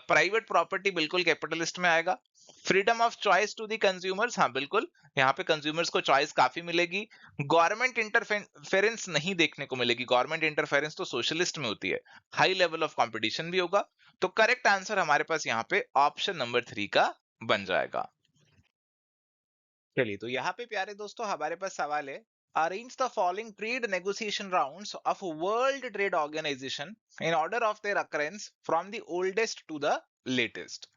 प्राइवेट प्रॉपर्टी बिल्कुल कैपिटलिस्ट में आएगा। Freedom of choice to the consumers, हाँ बिल्कुल यहाँ पे कंज्यूमर्स को चॉइस काफी मिलेगी। गवर्नमेंट इंटरफेरेंस नहीं देखने को मिलेगी, गवर्नमेंट इंटरफेरेंस तो सोशलिस्ट में होती है। हाई लेवल ऑफ कंपटीशन भी होगा। तो करेक्ट आंसर हमारे पास यहाँ पे ऑप्शन नंबर 3 का बन जाएगा। चलिए तो यहाँ पे प्यारे दोस्तों हमारे पास सवाल है, arrange the following trade negotiation rounds of World Trade Organization in order of their occurrence from the oldest to the latest.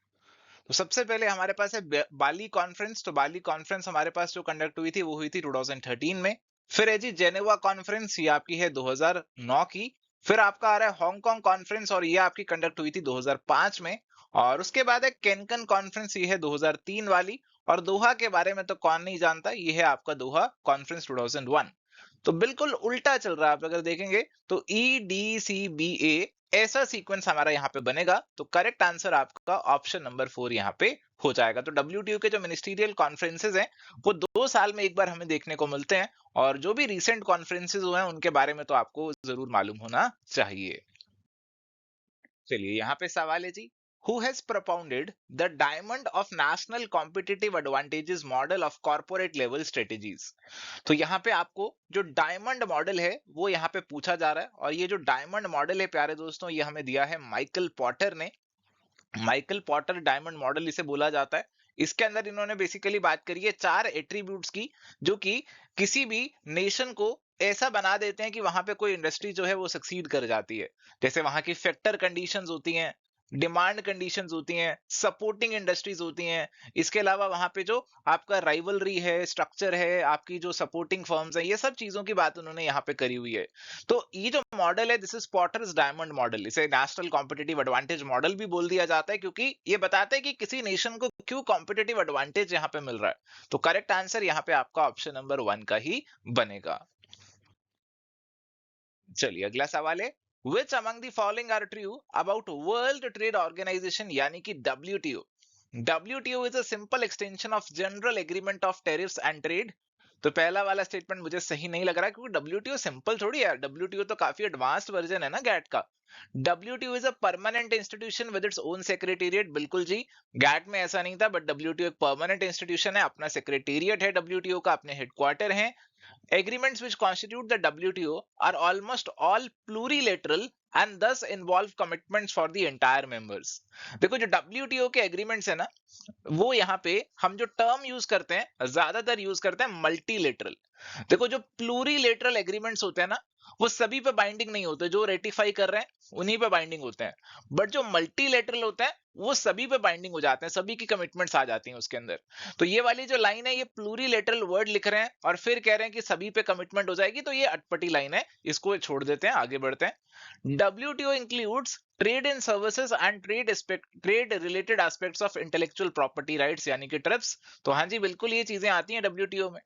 तो सबसे पहले हमारे पास है बाली कॉन्फ्रेंस। तो बाली कॉन्फ्रेंस हमारे पास जो कंडक्ट हुई थी वो हुई थी 2013 में। फिर है जी जेनेवा कॉन्फ्रेंस, ये आपकी है 2009 की। फिर आपका आ रहा है हांगकांग कॉन्फ्रेंस और ये आपकी कंडक्ट हुई थी 2005 में। और उसके बाद है कैनकन कॉन्फ्रेंस, ये है 2003 वाली। और दोहा के बारे में तो कौन नहीं जानता, ये है आपका दोहा कॉन्फ्रेंस 2001। तो बिल्कुल उल्टा चल रहा है। आप अगर देखेंगे तो EDCBA ऐसा सीक्वेंस हमारा यहाँ पे बनेगा। तो करेक्ट आंसर आपका ऑप्शन नंबर 4 यहाँ पे हो जाएगा। तो WTO के जो मिनिस्टीरियल कॉन्फ्रेंसेज हैं वो 2 साल में एक बार हमें देखने को मिलते हैं, और जो भी रिसेंट कॉन्फ्रेंसेज हुए हैं उनके बारे में तो आपको जरूर मालूम होना चाहिए। चलिए यहाँ पे सवाल है जी, Who has propounded the diamond of national competitive advantages model of corporate level strategies? तो यहाँ पे आपको जो डायमंड मॉडल है वो यहाँ पे पूछा जा रहा है, और ये जो डायमंड मॉडल है प्यारे दोस्तों, ये हमें दिया है माइकल पॉटर ने। माइकल पॉटर डायमंड मॉडल इसे बोला जाता है। इसके अंदर इन्होंने बेसिकली बात करी है 4 एट्रीब्यूट्स की, जो कि किसी भी नेशन को ऐसा बना देते हैं कि वहां पे कोई इंडस्ट्री जो है वो सक्सीड कर जाती है। जैसे वहां की फैक्टर कंडीशंस होती हैं, डिमांड कंडीशंस होती हैं, सपोर्टिंग इंडस्ट्रीज होती हैं। इसके अलावा वहां पे जो आपका राइवलरी है, स्ट्रक्चर है, आपकी जो सपोर्टिंग फर्म्स है, ये सब चीजों की बात उन्होंने यहाँ पे करी हुई है। तो ये जो मॉडल है, this is Porter's diamond model. इसे नेशनल कॉम्पिटिटिव एडवांटेज मॉडल भी बोल दिया जाता है, क्योंकि ये बताता है कि किसी नेशन को क्यों कॉम्पिटिटिव एडवांटेज यहाँ पे मिल रहा है। तो करेक्ट आंसर यहाँ पे आपका ऑप्शन नंबर 1 का ही बनेगा। चलिए अगला सवाल है, Which among the following are true about World Trade Organization यानी कि WTO? WTO is a simple extension of General Agreement of Tariffs and Trade। तो पहला वाला स्टेटमेंट मुझे सही नहीं लग रहा, क्योंकि WTO सिंपल थोड़ी है। WTO तो काफी एडवांस्ड वर्जन है ना गैट का। WTO is a permanent institution with its own secretariat. बिल्कुल जी, गैट में ऐसा नहीं था, बट WTO एक परमानेंट इंस्टीट्यूशन है, अपना सेक्रेटेरिएट है WTO का, अपने हेडक्वार्टर है। Agreements which constitute the WTO are almost all plurilateral and thus involve commitments for the entire members। देखो जो WTO के एग्रीमेंट्स है ना, वो यहाँ पे हम जो टर्म यूज करते हैं, ज्यादातर यूज करते हैं मल्टीलेटरल। देखो जो प्लूरीलेटरल एग्रीमेंट्स होते हैं ना, वो सभी पे बाइंडिंग नहीं होते, जो रेटिफाई कर रहे हैं उन्हीं पे बाइंडिंग होते हैं। बट जो मल्टीलेटरल होते हैं वो सभी पे बाइंडिंग हो जाते हैं, सभी की कमिटमेंट्स आ जाती हैं उसके अंदर। तो ये वाली जो लाइन है, ये प्लूरीलेटरल वर्ड लिख रहे हैं और फिर कह रहे हैं कि सभी पे कमिटमेंट हो जाएगी, तो ये अटपटी लाइन है, इसको छोड़ देते हैं, आगे बढ़ते हैं। WTO includes trade in services and trade related aspects of intellectual property rights यानी कि ट्रिप्स। तो हाँ जी, बिल्कुल ये चीजें आती हैं WTO में।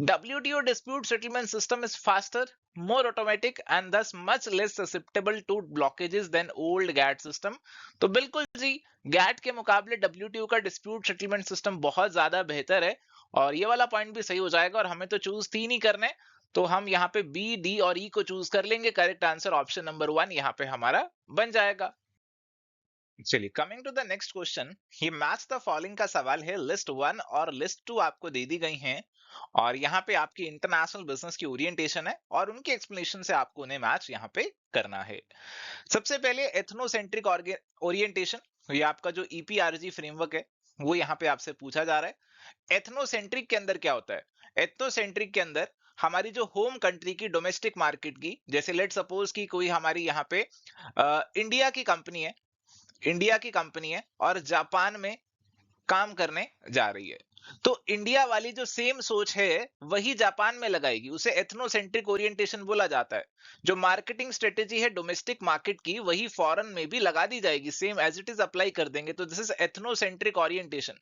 WTO dispute settlement system is faster, more automatic and thus much less susceptible to blockages than old GATT system। तो बिल्कुल जी, GATT के मुकाबले WTO का dispute settlement system बहुत ज्यादा बेहतर है, और ये वाला पॉइंट भी सही हो जाएगा। और हमें तो चूज 3 ही करने, तो हम यहाँ पे B, D और E को चूज कर लेंगे। करेक्ट आंसर ऑप्शन नंबर 1 यहाँ पे हमारा बन जाएगा। चलिए coming to the next question, ये मैच द फॉलोइंग का सवाल है। लिस्ट 1 और लिस्ट 2 आपको दे दी गई हैं, और यहाँ पे आपकी इंटरनेशनल बिजनेस की ओरिएंटेशन है, और उनके एक्सप्लेनेशन से आपको उन्हें मैच यहाँ पे करना है। सबसे पहले एथनोसेंट्रिक ओरिएंटेशन, ये आपका जो EPRG फ्रेमवर्क है वो यहाँ पे आपसे पूछा जा रहा है। एथनोसेंट्रिक के अंदर क्या होता है? एथनोसेंट्रिक के अंदर हमारी जो होम कंट्री की डोमेस्टिक मार्केट की, जैसे लेट सपोज की कोई हमारी यहाँ पे इंडिया की कंपनी है, और जापान में काम करने जा रही है, तो इंडिया वाली जो सेम सोच है वही जापान में लगाएगी, उसे एथनोसेंट्रिक ओरिएंटेशन बोला जाता है। जो मार्केटिंग स्ट्रेटेजी है डोमेस्टिक मार्केट की, वही फॉरेन में भी लगा दी जाएगी, same as it is apply कर देंगे। तो this is ethnocentric orientation.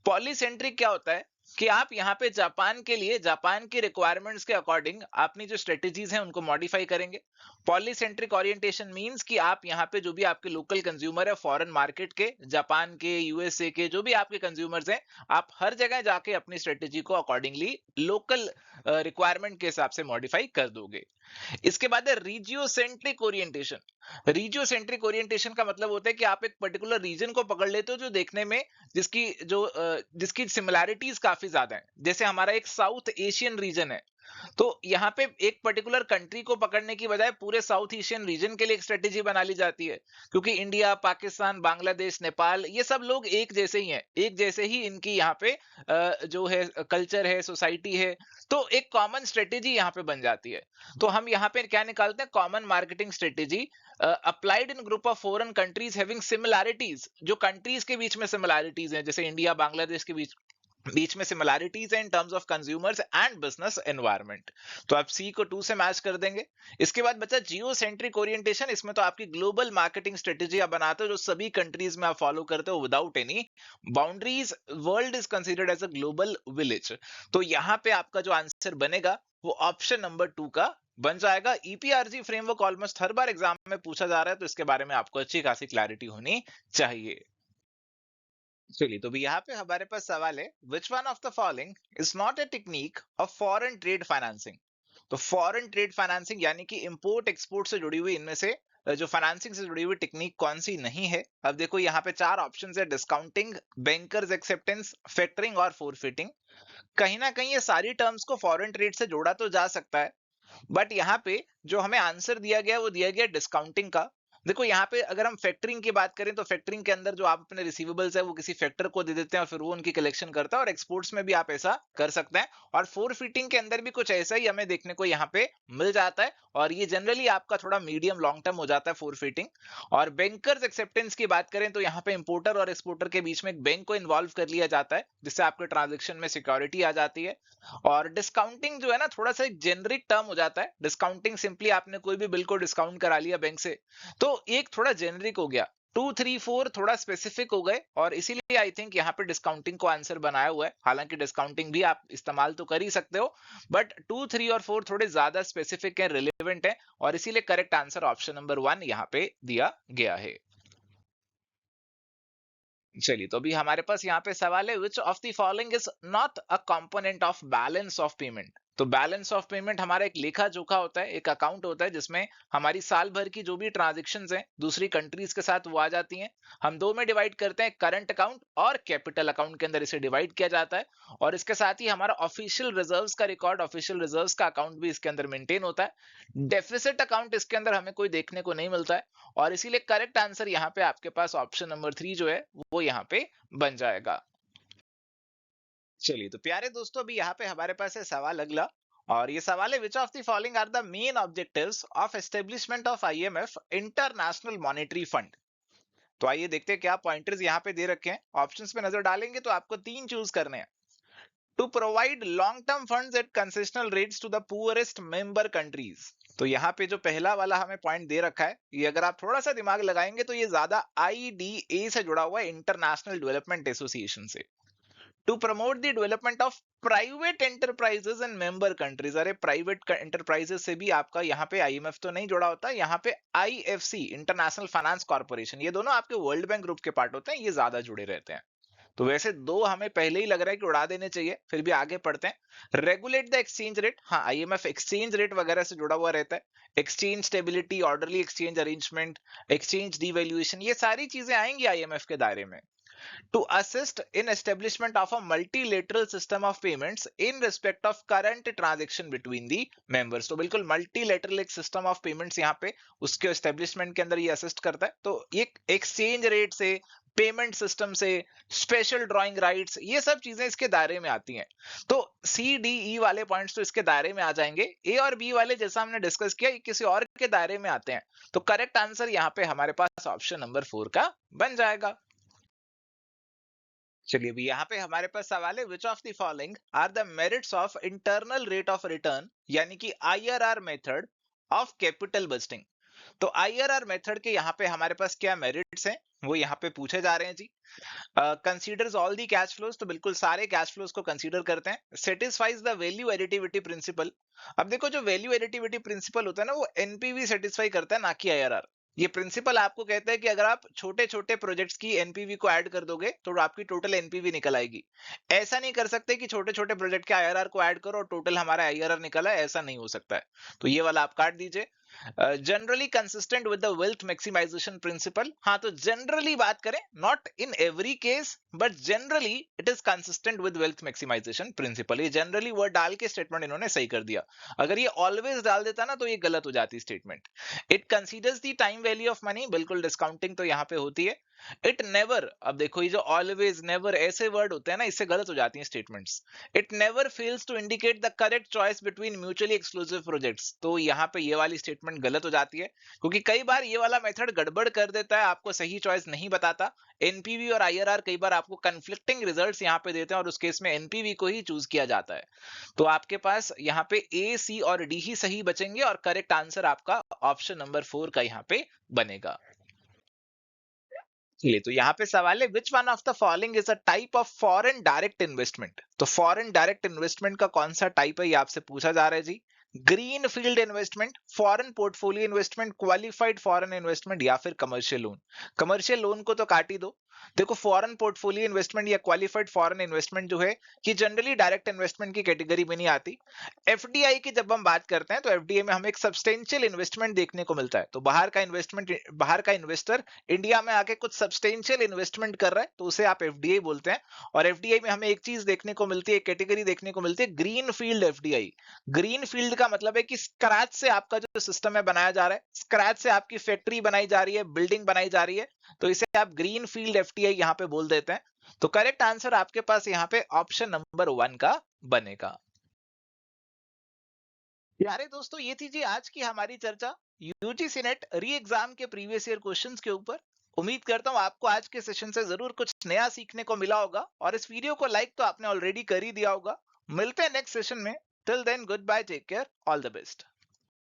Polycentric क्या होता है कि आप यहाँ पे जापान के लिए, जापान की रिक्वायरमेंट्स के अकॉर्डिंग अपनी जो स्ट्रेटेजीज हैं उनको मॉडिफाई करेंगे। पॉलीसेंट्रिक ओरिएंटेशन मींस कि आप यहाँ पे जो भी आपके लोकल कंज्यूमर है फॉरेन मार्केट के, जापान के, USA के, जो भी आपके कंज्यूमर्स हैं, आप हर जगह जाके अपनी स्ट्रेटेजी को अकॉर्डिंगली लोकल रिक्वायरमेंट के हिसाब से मॉडिफाई कर दोगे। इसके बाद है रीजियोसेंट्रिक ओरिएंटेशन। रीजियोसेंट्रिक ओरिएंटेशन का मतलब होता है कि आप एक पर्टिकुलर रीजन को पकड़ लेते हो जो देखने में जिसकी सिमिलैरिटीज काफी ज्यादा है। जैसे हमारा एक साउथ एशियन रीजन है, तो यहाँ पे एक पर्टिकुलर कंट्री को पकड़ने की बजाय पूरे साउथ एशियन रीजन के लिए एक स्ट्रेटेजी बना ली जाती है, क्योंकि इंडिया, पाकिस्तान, बांग्लादेश, नेपाल ये सब लोग एक जैसे ही हैं, एक जैसे ही इनकी यहाँ पे जो है कल्चर है, सोसाइटी है, तो एक कॉमन स्ट्रेटेजी यहाँ पे बन जाती है। तो हम यहाँ पे क्या निकालते हैं, common marketing strategy applied in group of foreign countries having similarities, जो कंट्रीज के बीच में सिमिलैरिटीज हैं, जैसे इंडिया बांग्लादेश के बीच बीच में सिमिलैरिटीज है in terms of consumers and business environment. तो आप सी को 2 से मैच कर देंगे। इसके बाद बचा जियो सेंट्रिक ओरिएंटेशन। इसमें तो आपकी ग्लोबल मार्केटिंग स्ट्रेटेजी आप बनाते हो जो सभी कंट्रीज में आप फॉलो करते हो without any boundaries. World is considered as a global village. तो यहाँ पे आपका जो आंसर बनेगा वो ऑप्शन नंबर 2 का बन जाएगा। ईपीआरजी फ्रेमवर्क ऑलमोस्ट हर बार एग्जाम में पूछा जा रहा है, तो इसके बारे में आपको अच्छी खासी क्लैरिटी होनी चाहिए। चलिए, तो भी यहाँ पे हमारे पास सवाल है, which one of the following is not a technique of foreign trade financing. तो फॉरेन ट्रेड फाइनेंसिंग यानी कि इंपोर्ट एक्सपोर्ट से जुड़ी हुई इनमें से जो फाइनेंसिंग से जुड़ी हुई टेक्निक कौन सी नहीं है। अब देखो यहाँ पे 4 ऑप्शन है, डिस्काउंटिंग, बैंकर्स एक्सेप्टेंस, फैक्टरिंग और फोरफिटिंग। कहीं ना कहीं ये सारी टर्म्स को फॉरेन ट्रेड से जोड़ा तो जा सकता है, बट यहाँ पे जो हमें आंसर दिया गया वो दिया गया डिस्काउंटिंग का। देखो यहाँ पे अगर हम फैक्टरिंग की बात करें तो फैक्टरिंग के अंदर जो आप अपने रिसीवेबल्स है वो किसी फैक्टर को दे देते हैं और फिर वो उनकी कलेक्शन करता है, और एक्सपोर्ट्स में भी आप ऐसा कर सकते हैं। और फोर फिटिंग के अंदर भी कुछ ऐसा ही हमें देखने को यहाँ पे मिल जाता है, और ये जनरली आपका थोड़ा मीडियम लॉन्ग टर्म हो जाता है फोर फिटिंग। और बैंकर्स एक्सेप्टेंस की बात करें तो यहाँ पे इंपोर्टर और एक्सपोर्टर के बीच में एक बैंक को इन्वॉल्व कर लिया जाता है, जिससे आपके ट्रांजेक्शन में सिक्योरिटी आ जाती है। और डिस्काउंटिंग जो है ना, थोड़ा सा एक जेनरिक टर्म हो जाता है। डिस्काउंटिंग सिंपली आपने कोई भी बिल को डिस्काउंट करा लिया बैंक से, तो एक थोड़ा जेनरिक हो गया। 2, 3, 4 थोड़ा स्पेसिफिक हो गए, और इसीलिए आई थिंक यहाँ पे डिस्काउंटिंग को आंसर बनाया हुआ है। हालांकि डिस्काउंटिंग भी आप इस्तेमाल तो कर ही सकते हो, बट 2, 3 और 4 थोड़े ज्यादा स्पेसिफिक है, रिलेवेंट है, और इसीलिए करेक्ट आंसर ऑप्शन नंबर 1 यहाँ पे दिया गया है। चलिए, तो अभी हमारे पास यहाँ पे सवाल है, which of the following is not a component of balance of payment. तो बैलेंस ऑफ पेमेंट हमारा एक लेखा जोखा होता है, एक अकाउंट होता है जिसमें हमारी साल भर की जो भी ट्रांजेक्शन्स हैं दूसरी कंट्रीज के साथ वो आ जाती हैं। हम दो में डिवाइड करते हैं, करंट अकाउंट और कैपिटल अकाउंट के अंदर इसे डिवाइड किया जाता है। और इसके साथ ही हमारा ऑफिशियल रिजर्व्स का रिकॉर्ड, ऑफिशियल रिजर्व्स का अकाउंट भी इसके अंदर मेंटेन होता है। डेफिसिट अकाउंट इसके अंदर हमें कोई देखने को नहीं मिलता है, और इसीलिए करेक्ट आंसर यहाँ पे आपके पास ऑप्शन नंबर 3 जो है वो यहाँ पे बन जाएगा। चलिए, तो प्यारे दोस्तों अभी यहाँ पे हमारे पास है सवाल अगला, और ये सवाल है, which of the following are the main objectives of establishment of IMF international monetary fund. तो आइए देखते हैं क्या पॉइंटर्स यहाँ पे दे रखे हैं। ऑप्शंस पे नजर डालेंगे तो आपको 3 चूज करने हैं। To provide long term funds at concessional rates to the poorest member countries. तो यहाँ पे जो पहला वाला हमें पॉइंट दे रखा है, ये अगर आप थोड़ा सा दिमाग लगाएंगे तो ये ज्यादा आईडीए से जुड़ा हुआ है, इंटरनेशनल डेवलपमेंट एसोसिएशन से। To promote the development of private enterprises in member countries. अरे प्राइवेट एंटरप्राइजेस से भी आपका यहाँ पे आईएमएफ तो नहीं जुड़ा होता, यहाँ पे आईएफसी, इंटरनेशनल फाइनेंस कॉर्पोरेशन, ये दोनों आपके वर्ल्ड बैंक ग्रुप के पार्ट होते हैं, ये ज्यादा जुड़े रहते हैं। तो वैसे दो हमें पहले ही लग रहा है कि उड़ा देने चाहिए, फिर भी आगे पढ़ते हैं। Regulate the exchange rate. हाँ, आईएमएफ एक्सचेंज रेट वगैरह से जुड़ा हुआ रहता है। Exchange stability, orderly exchange arrangement, exchange devaluation, ये सारी चीजें आएंगी आईएमएफ के दायरे में। To assist in establishment of a multilateral system of payments in respect of current transaction between the members। तो बिल्कुल multilateral एक system of payments यहाँ पे उसके establishment के अंदर ये assist करता है। तो ये exchange rate से, पेमेंट सिस्टम से, स्पेशल ड्राइंग राइट्स, ये सब चीजें इसके दायरे में आती हैं। तो सी डी ई वाले पॉइंट्स तो इसके दायरे में आ जाएंगे। ए और बी वाले जैसा हमने डिस्कस किया ये किसी और के दायरे में आते हैं। तो करेक्ट आंसर यहाँ पे हमारे पास ऑप्शन नंबर 4 का बन जाएगा। चलिए, अभी यहाँ पे हमारे पास सवाल है, which of the following are the merits of internal rate of return, यानी कि IRR method of capital budgeting. तो आईआरआर मेथड के यहाँ पे हमारे पास क्या मेरिट्स हैं वो यहाँ पे पूछे जा रहे हैं जी। Considers all the cash flows. तो बिल्कुल सारे कैश फ्लोज को कंसीडर करते हैं। Satisfies the value additivity principle. अब देखो जो वैल्यू एडिटिविटी प्रिंसिपल होता है ना, वो एनपीवी सेटिस्फाई करता है, ना कि आईआरआर। ये प्रिंसिपल आपको कहता है कि अगर आप छोटे छोटे प्रोजेक्ट्स की एनपीवी को ऐड कर दोगे तो आपकी टोटल एनपीवी निकल आएगी। ऐसा नहीं कर सकते कि छोटे छोटे प्रोजेक्ट के आईआरआर को ऐड करो और टोटल हमारा आईआरआर निकला है, ऐसा नहीं हो सकता है। तो ये वाला आप काट दीजिए। Generally consistent with the wealth maximization principle. हाँ, तो जनरली बात करें, not in every case but generally it is consistent with wealth maximization principle. ये जनरली वर्ड डाल के स्टेटमेंट इन्होंने सही कर दिया। अगर ये ऑलवेज डाल देता ना तो ये गलत हो जाती statement. It considers the time value of money, बिल्कुल डिस्काउंटिंग तो यहाँ पे होती है। इट नेवर, अब देखो ये जो ऑलवेज, नेवर ऐसे वर्ड होते हैं ना, इससे गलत हो जाती हैं statements. It never fails to indicate the correct choice between mutually exclusive projects. तो यहाँ पे ये वाली स्टेटमेंट गलत हो जाती है, क्योंकि कई बार ये वाला मेथड गड़बड़ कर देता है, आपको सही चॉइस नहीं बताता। एनपीवी और आईआरआर कई बार आपको कंफ्लिक्टिंग रिजल्ट्स यहाँ पे देते हैं, और उस केस में एनपीवी को ही चूज किया जाता है। तो आपके पास यहाँ पे ए, सी और डी ही सही बचेंगे, और करेक्ट आंसर आपका ऑप्शन नंबर 4 का यहाँ पे बनेगा। चलिए, तो यहाँ पे सवाल है, which one of the following is a type of foreign direct investment. तो फॉरेन डायरेक्ट इन्वेस्टमेंट का कौन सा टाइप है, ये आपसे पूछा जा रहा है जी। Green field investment, foreign portfolio investment, qualified foreign investment, या फिर कमर्शियल लोन। कमर्शियल लोन को तो काट ही दो। देखो, फॉरेन पोर्टफोलियो इन्वेस्टमेंट या क्वालिफाइड फॉरेन इन्वेस्टमेंट जो है, ये जनरली डायरेक्ट इन्वेस्टमेंट की कैटेगरी में नहीं आती। एफडीआई की जब हम बात करते हैं, तो एफडीआई में हमें एक सब्सटेंशियल इन्वेस्टमेंट देखने को मिलता है। तो बाहर का इन्वेस्टमेंट, बाहर का इन्वेस्टर इंडिया में आके कुछ सब्सटेंशियल इन्वेस्टमेंट कर रहा है, तो उसे आप एफडीआई बोलते हैं। और एफडीआई में हमें एक चीज देखने को मिलती है, एक कैटेगरी देखने को मिलती है, green field FDI. Green field का मतलब है कि स्क्रैच से आपका जो सिस्टम है बनाया जा रहा है, स्क्रैच से आपकी फैक्ट्री बनाई जा रही है, बिल्डिंग बनाई जा रही है, तो इसे आप ग्रीन फील्ड एफडीआई यहाँ पे बोल देते हैं। तो करेक्ट आंसर आपके पास यहाँ पे ऑप्शन नंबर 1 का बनेगा। प्यारे दोस्तों, ये थी जी आज की हमारी चर्चा यूजीसी नेट री एग्जाम के प्रीवियस ईयर क्वेश्चंस के ऊपर। उम्मीद करता हूँ आपको आज के सेशन से जरूर कुछ नया सीखने को मिला होगा, और इस वीडियो को लाइक तो आपने ऑलरेडी कर ही दिया होगा। मिलते हैं नेक्स्ट सेशन में। Till then, goodbye, take care, all the best.